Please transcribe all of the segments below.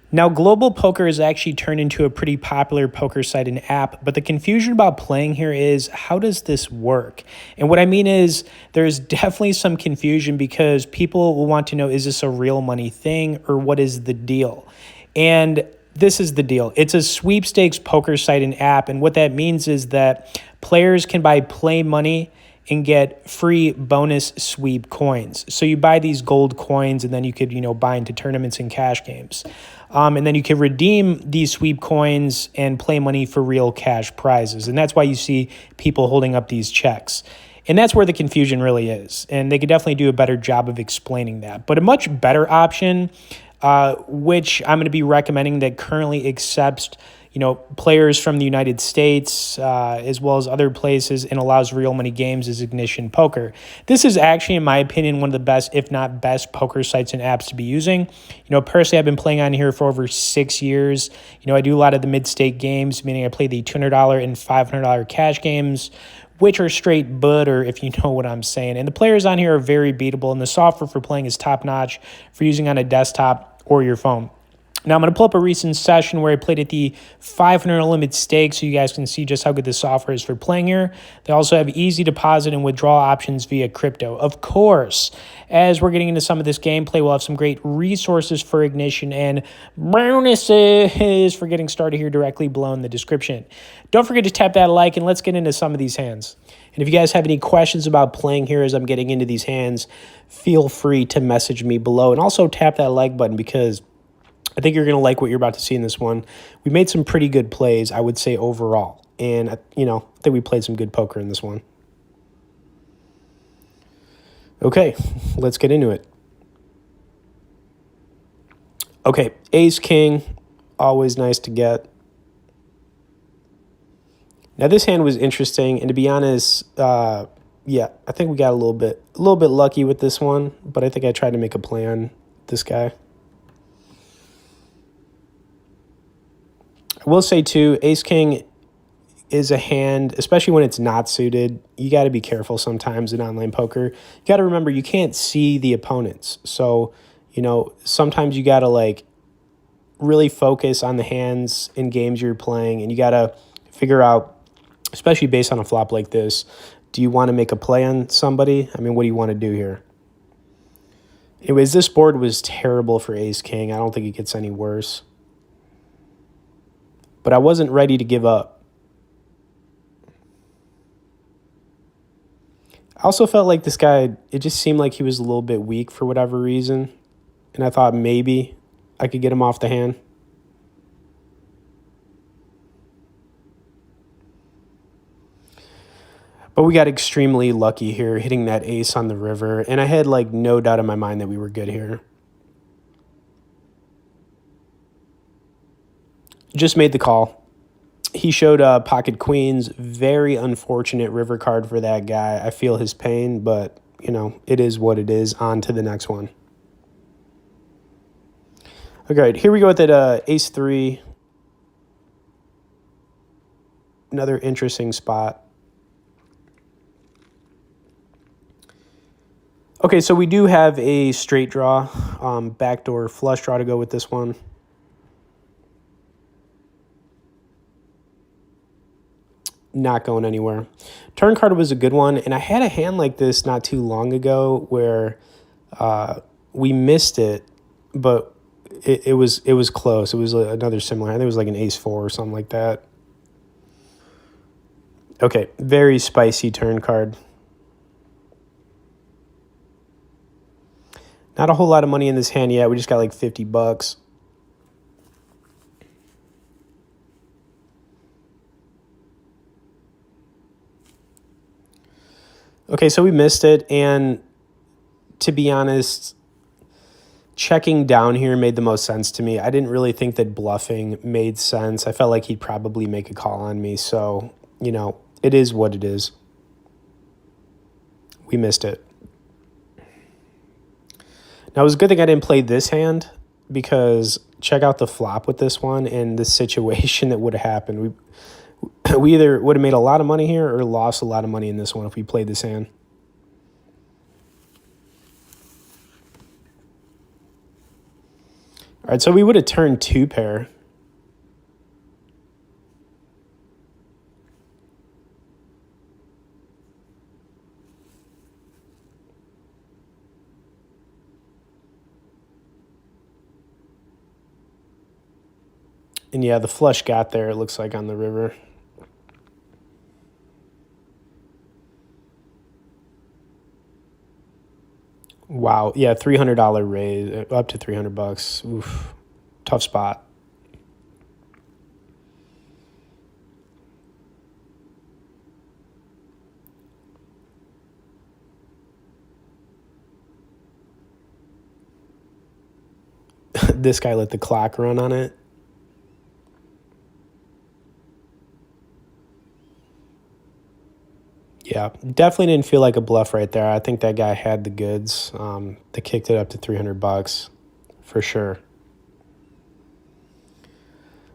Now, Global Poker has actually turned into a pretty popular poker site and app, but the confusion about playing here is how does this work? And what I mean is there's definitely some confusion because people will want to know, is this a real money thing or what is the deal? And this is the deal. It's a sweepstakes poker site and app, and what that means is that players can buy play money and get free bonus sweep coins. So you buy these gold coins and then you could, buy into tournaments and cash games. And then you can redeem these sweep coins and play money for real cash prizes. And that's why you see people holding up these checks. And that's where the confusion really is. And they could definitely do a better job of explaining that. But a much better option, which I'm going to be recommending that currently accepts players from the United States, as well as other places, and allows real money games is Ignition Poker. This is actually, in my opinion, one of the best, if not best, poker sites and apps to be using. Personally, I've been playing on here for over 6 years. I do a lot of the mid-stake games, meaning I play the $200 and $500 cash games, which are straight butter, if you know what I'm saying. And the players on here are very beatable, and the software for playing is top-notch for using on a desktop or your phone. Now, I'm going to pull up a recent session where I played at the 500 limit stake so you guys can see just how good the software is for playing here. They also have easy deposit and withdrawal options via crypto. Of course, as we're getting into some of this gameplay, we'll have some great resources for Ignition and bonuses for getting started here directly below in the description. Don't forget to tap that like, and let's get into some of these hands. And if you guys have any questions about playing here as I'm getting into these hands, feel free to message me below. And also tap that like button because I think you're going to like what you're about to see in this one. We made some pretty good plays, I would say, overall. And, I think we played some good poker in this one. Okay, let's get into it. Okay, ace, king, always nice to get. Now, this hand was interesting, and to be honest, I think we got a little bit lucky with this one, but I think I tried to make a play on this guy. I will say, too, ace-king is a hand, especially when it's not suited, you got to be careful sometimes in online poker. You got to remember you can't see the opponents. So, sometimes you got to, really focus on the hands in games you're playing, and you got to figure out, especially based on a flop like this, do you want to make a play on somebody? I mean, what do you want to do here? Anyways, this board was terrible for ace-king. I don't think it gets any worse. But I wasn't ready to give up. I also felt like this guy, it just seemed like he was a little bit weak for whatever reason. And I thought maybe I could get him off the hand. But we got extremely lucky here, hitting that ace on the river. And I had no doubt in my mind that we were good here. Just made the call. He showed pocket queens. Very unfortunate river card for that guy. I feel his pain, but, it is what it is. On to the next one. Okay, here we go with that ace-3. Another interesting spot. Okay, so we do have a straight draw, backdoor flush draw to go with this one. Not going anywhere. Turn card was a good one, and I had a hand like this not too long ago where we missed it, but it was close. It was another similar. I think it was like an ace-4 or something like that. Okay, very spicy turn card. Not a whole lot of money in this hand yet. We just got $50. Okay, so we missed it, and to be honest, checking down here made the most sense to me. I didn't really think that bluffing made sense. I felt like he'd probably make a call on me, so, it is what it is. We missed it. Now, it was a good thing I didn't play this hand because check out the flop with this one and the situation that would have happened. We either would have made a lot of money here or lost a lot of money in this one if we played this hand. All right, so we would have turned 2 pair. And yeah, the flush got there, it looks like, on the river. Wow. Yeah, $300 raise, up to $300. Oof. Tough spot. This guy let the clock run on it. Yeah, definitely didn't feel like a bluff right there. I think that guy had the goods. They kicked it up to $300 for sure.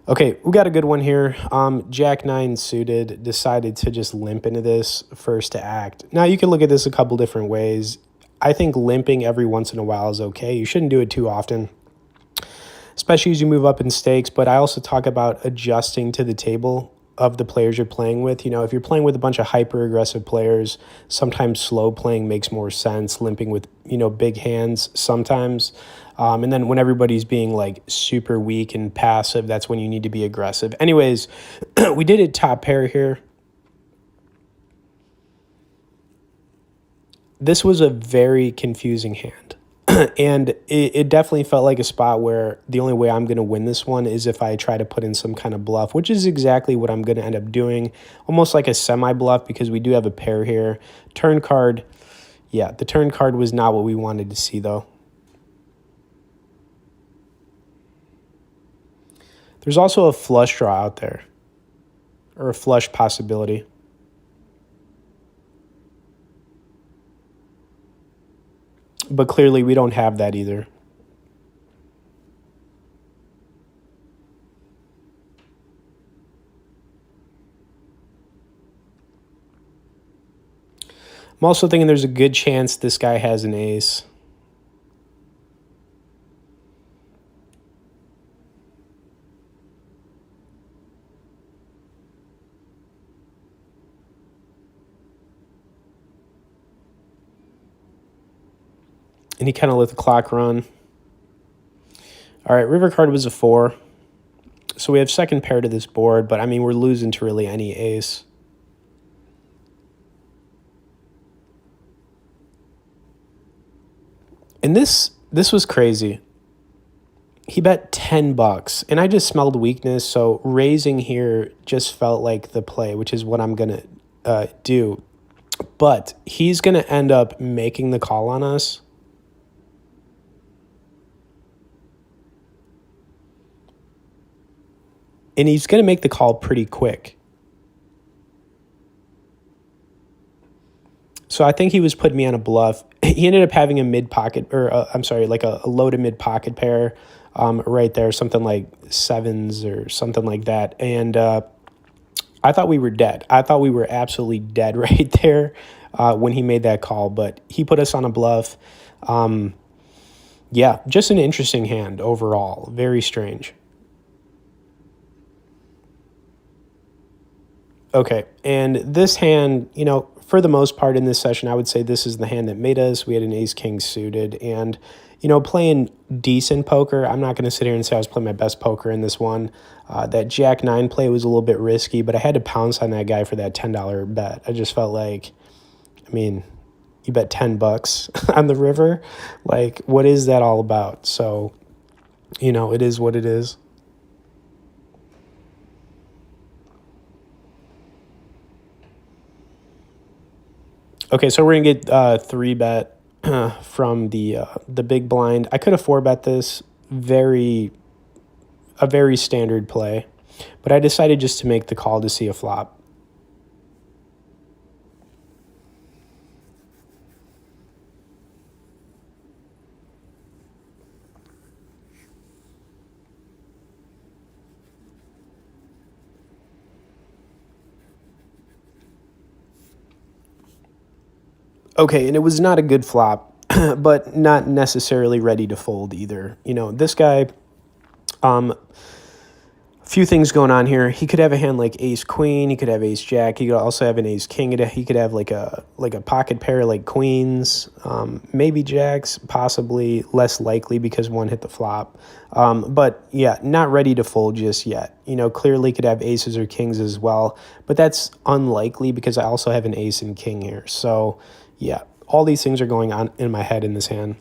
Okay, we got a good one here. Jack 9 suited decided to just limp into this first to act. Now, you can look at this a couple different ways. I think limping every once in a while is okay. You shouldn't do it too often, especially as you move up in stakes. But I also talk about adjusting to the table of the players you're playing with. You know, if you're playing with a bunch of hyper aggressive players, sometimes slow playing makes more sense. Limping with, you know, big hands sometimes. And then when everybody's being like super weak and passive, that's when you need to be aggressive. Anyways, we did it top pair here. This was a very confusing hand. And it definitely felt like a spot where the only way I'm going to win this one is if I try to put in some kind of bluff, which is exactly what I'm going to end up doing. Almost like a semi-bluff, because we do have a pair here. Turn card, yeah, the turn card was not what we wanted to see, though. There's also a flush draw out there, or a flush possibility. But clearly we don't have that either. I'm also thinking there's a good chance this guy has an ace. And he kind of let the clock run. All right, river card was a 4. So we have second pair to this board, but I mean, we're losing to really any ace. And this was crazy. He bet $10, and I just smelled weakness, so raising here just felt like the play, which is what I'm going to do. But he's going to end up making the call on us. And he's going to make the call pretty quick. So I think he was putting me on a bluff. He ended up having a mid-pocket, or I'm sorry, like a low to mid-pocket pair right there, something like 7s or something like that. And I thought we were dead. I thought we were absolutely dead right there when he made that call. But he put us on a bluff. Yeah, just an interesting hand overall. Very strange. Okay, and this hand, you know, for the most part in this session, I would say this is the hand that made us. We had an ace-king suited, and, you know, playing decent poker. I'm not going to sit here and say I was playing my best poker in this one. That Jack-9 play was a little bit risky, but I had to pounce on that guy for that $10 bet. I just felt like, I mean, you bet $10 on the river. Like, what is that all about? So, you know, it is what it is. Okay, so we're gonna get 3-bet from the big blind. I could have 4-bet this, a very standard play, but I decided just to make the call to see a flop. Okay, and it was not a good flop, but not necessarily ready to fold either. You know, this guy Few things going on here. He could have a hand like ace queen. He could have ace jack. He could also have an ace king. He could have like a pocket pair like queens, maybe jacks, possibly less likely because one hit the flop. But yeah, not ready to fold just yet. You know, clearly could have aces or kings as well, but that's unlikely because I also have an ace and king here. So yeah, all these things are going on in my head in this hand.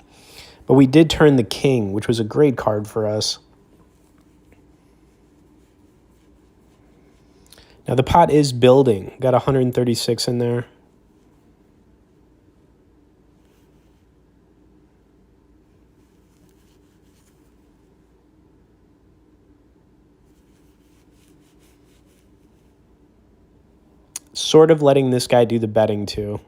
But we did turn the king, which was a great card for us. Now the pot is building. Got 136 in there. Sort of letting this guy do the betting too.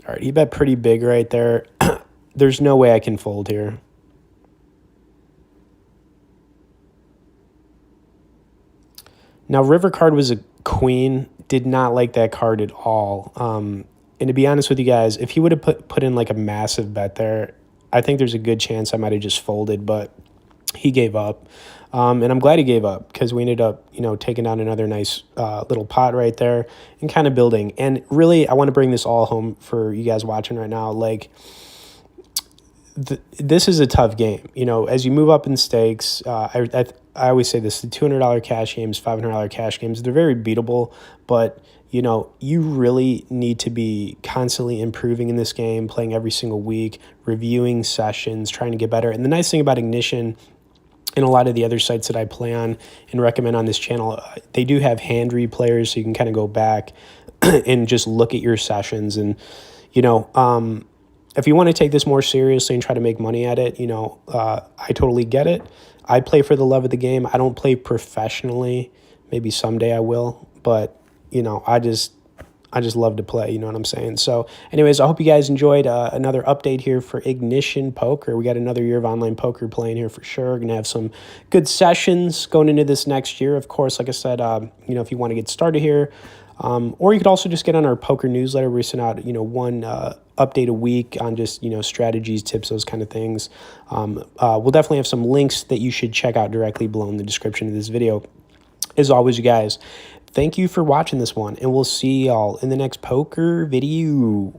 All right, he bet pretty big right there. There's no way I can fold here. Now, river card was a queen. Did not like that card at all. And to be honest with you guys, if he would have put in like a massive bet there, I think there's a good chance I might have just folded, but he gave up. And I'm glad he gave up because we ended up, you know, taking down another nice little pot right there and kind of building. And really, I want to bring this all home for you guys watching right now. Like, this is a tough game. You know, as you move up in stakes, I always say this, the $200 cash games, $500 cash games, they're very beatable, but, you know, you really need to be constantly improving in this game, playing every single week, reviewing sessions, trying to get better. And the nice thing about Ignition and a lot of the other sites that I play on and recommend on this channel, they do have hand replayers, so you can kind of go back and just look at your sessions. And, you know, if you want to take this more seriously and try to make money at it, you know, I totally get it. I play for the love of the game. I don't play professionally. Maybe someday I will, but, you know, I just love to play, you know what I'm saying? So anyways, I hope you guys enjoyed another update here for Ignition Poker. We got another year of online poker playing here for sure. We're going to have some good sessions going into this next year. Of course, like I said, you know, if you want to get started here, or you could also just get on our poker newsletter. We send out, you know, one update a week on just, you know, strategies, tips, those kind of things. We'll definitely have some links that you should check out directly below in the description of this video. As always, you guys, thank you for watching this one, and we'll see y'all in the next poker video.